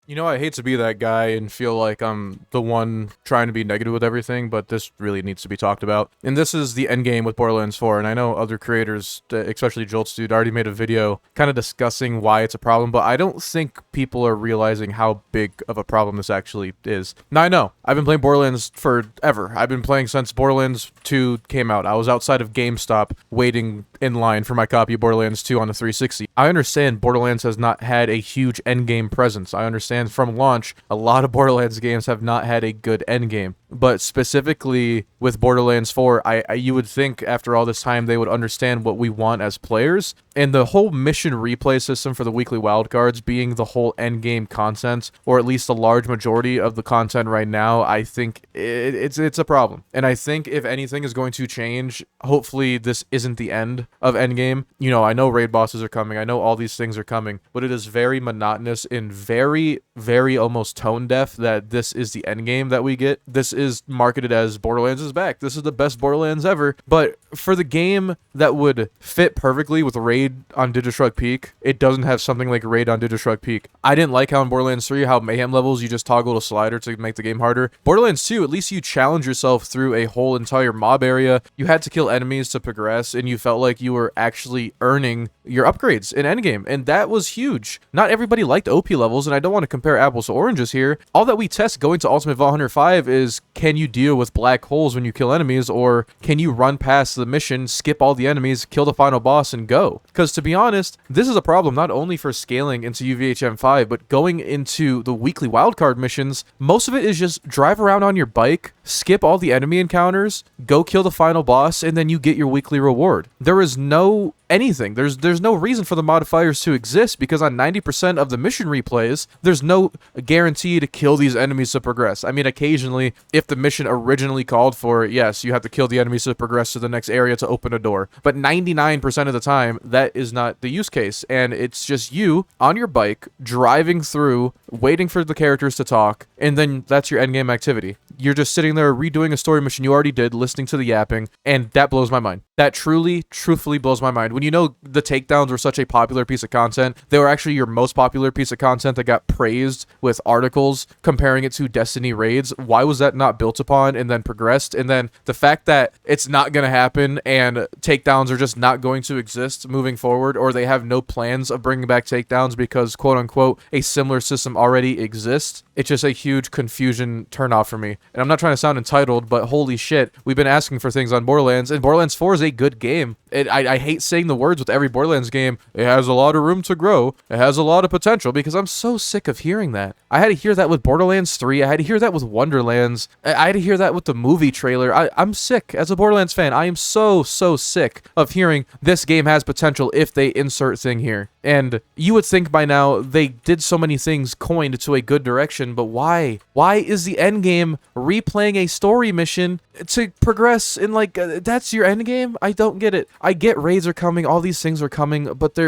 You know, I hate to be that guy and feel like I'm the one trying to be negative with everything, but this really needs to be talked about. And this is the endgame with Borderlands 4, and I know other creators, especially Jolt's dude, already made a video kind of discussing why it's a problem, but I don't think people are realizing how big of a problem this actually is. Now, I know, I've been playing Borderlands forever. I've been playing since Borderlands 2 came out. I was outside of GameStop waiting in line for my copy of Borderlands 2 on the 360. I understand Borderlands has not had a huge endgame presence. I understand from launch, a lot of Borderlands games have not had a good endgame. But specifically with Borderlands 4, you would think after all this time they would understand what we want as players. And the whole mission replay system for the weekly wildcards being the whole endgame content, or at least a large majority of the content right now, I think it's a problem. And I think if anything is going to change, hopefully this isn't the end of endgame. You know, I know raid bosses are coming. I know all these things are coming. But it is very monotonous and very, very almost tone deaf that this is the endgame that we get. This is marketed as Borderlands is back. This is the best Borderlands ever. But for the game that would fit perfectly with Raid on Digistruct Peak, it doesn't have something like Raid on Digistruct Peak. I didn't like how in Borderlands 3, how mayhem levels, you just toggled a slider to make the game harder. Borderlands 2, at least you challenge yourself through a whole entire mob area. You had to kill enemies to progress, and you felt like you were actually earning your upgrades in endgame, and that was huge. Not everybody liked OP levels, and I don't want to compare apples to oranges here. All that we test going to Ultimate Vault Hunter 5 is, can you deal with black holes when you kill enemies, or can you run past the mission, skip all the enemies, kill the final boss, and go? Because to be honest, this is a problem not only for scaling into UVHM5, but going into the weekly wildcard missions, most of it is just drive around on your bike, skip all the enemy encounters, go kill the final boss, and then you get your weekly reward. There is no anything. There's no reason for the modifiers to exist, because on 90% of the mission replays, there's no guarantee to kill these enemies to progress. I mean, occasionally, if the mission originally called for it, yes, you have to kill the enemies to progress to the next area to open a door. But 99% of the time, that is not the use case, and it's just you on your bike, driving through, waiting for the characters to talk, and then that's your endgame activity. You're just sitting there redoing a story mission you already did, listening to the yapping, and that blows my mind. That truthfully blows my mind. When you know the takedowns were such a popular piece of content, they were actually your most popular piece of content that got praised with articles comparing it to Destiny raids. Why was that not built upon and then progressed? And then the fact that it's not going to happen and takedowns are just not going to exist moving forward, or they have no plans of bringing back takedowns because, quote unquote, a similar system already exists. It's just a huge confusion turnoff for me. And I'm not trying to sound entitled, but holy shit, we've been asking for things on Borderlands, and Borderlands 4 is a good game. I hate saying the words with every Borderlands game, it has a lot of room to grow, it has a lot of potential, because I'm so sick of hearing that. I had to hear that with Borderlands 3, I had to hear that with Wonderlands, I had to hear that with the movie trailer. I'm sick. As a Borderlands fan, I am so sick of hearing this game has potential if they insert thing here. And you would think by now they did so many things coined to a good direction, but why? Why is the end game replaying a story mission to progress in, like, that's your end game? I don't get it. I get raids are coming, all these things are coming, but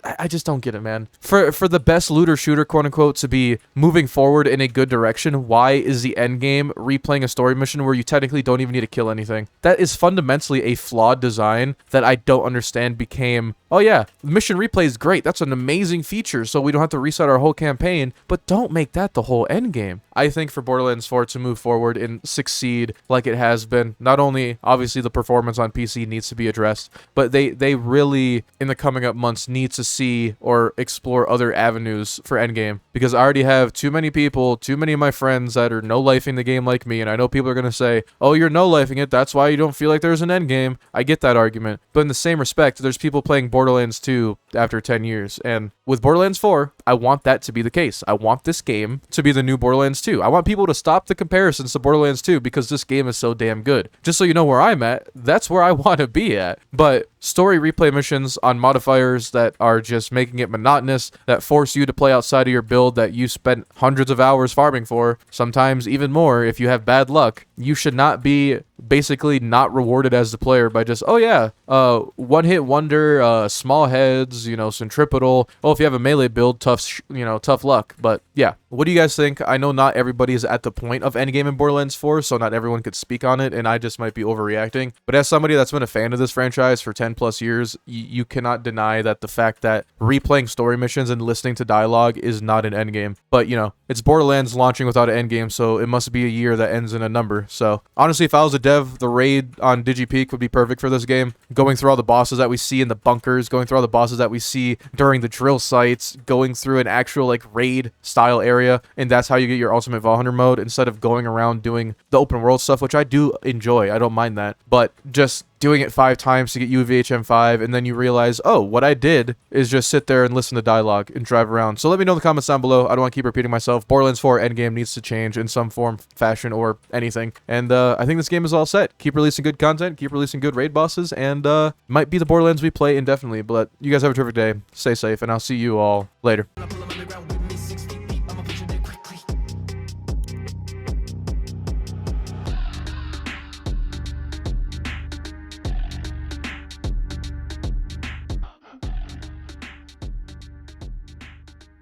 I just don't get it, man. For the best looter shooter, quote unquote, to be moving forward in a good direction, why is the end game replaying a story mission where you technically don't even need to kill anything? That is fundamentally a flawed design that I don't understand became, oh yeah, mission replay is great, that's an amazing feature, so we don't have to reset our whole campaign, but don't make that the whole end game. I think for Borderlands 4 to move forward and succeed like it has been, not only obviously the performance on PC needs to be addressed, but they really in the coming up months need to see or explore other avenues for endgame, because I already have too many people, too many of my friends that are no-lifing the game like me, and I know people are going to say, oh, you're no-lifing it, that's why you don't feel like there's an endgame. I get that argument, but in the same respect, there's people playing Borderlands 2 after 10 years, and with Borderlands 4, I want that to be the case. I want this game to be the new Borderlands 2. I want people to stop the comparisons to Borderlands 2 because this game is so damn good. Just so you know where I'm at, that's where I want to be at. But story replay missions on modifiers that are just making it monotonous, that force you to play outside of your build that you spent hundreds of hours farming for, sometimes even more if you have bad luck, you should not be basically not rewarded as the player by just, oh yeah, one hit wonder, small heads, you know, centripetal. Oh, if you have a melee build, tough luck. But yeah, what do you guys think? I know not everybody is at the point of Endgame in Borderlands 4, so not everyone could speak on it, and I just might be overreacting. But as somebody that's been a fan of this franchise for 10 plus years, you cannot deny that the fact that replaying story missions and listening to dialogue is not an endgame. But, you know, it's Borderlands launching without an endgame, so it must be a year that ends in a number. So, honestly, if I was a dev, the raid on DigiPeak would be perfect for this game. Going through all the bosses that we see in the bunkers, going through all the bosses that we see during the drill sites, going through an actual, like, raid-style area, and that's how you get your Ultimate Valhunter mode, instead of going around doing the open world stuff, which I do enjoy. I don't mind that. But just doing it 5 times to get UVHM5, and then you realize, oh, what I did is just sit there and listen to dialogue and drive around. So let me know in the comments down below. I don't want to keep repeating myself. Borderlands 4 Endgame needs to change in some form, fashion, or anything. And I think this game is all set. Keep releasing good content, keep releasing good raid bosses, and might be the Borderlands we play indefinitely. But you guys have a terrific day. Stay safe, and I'll see you all later.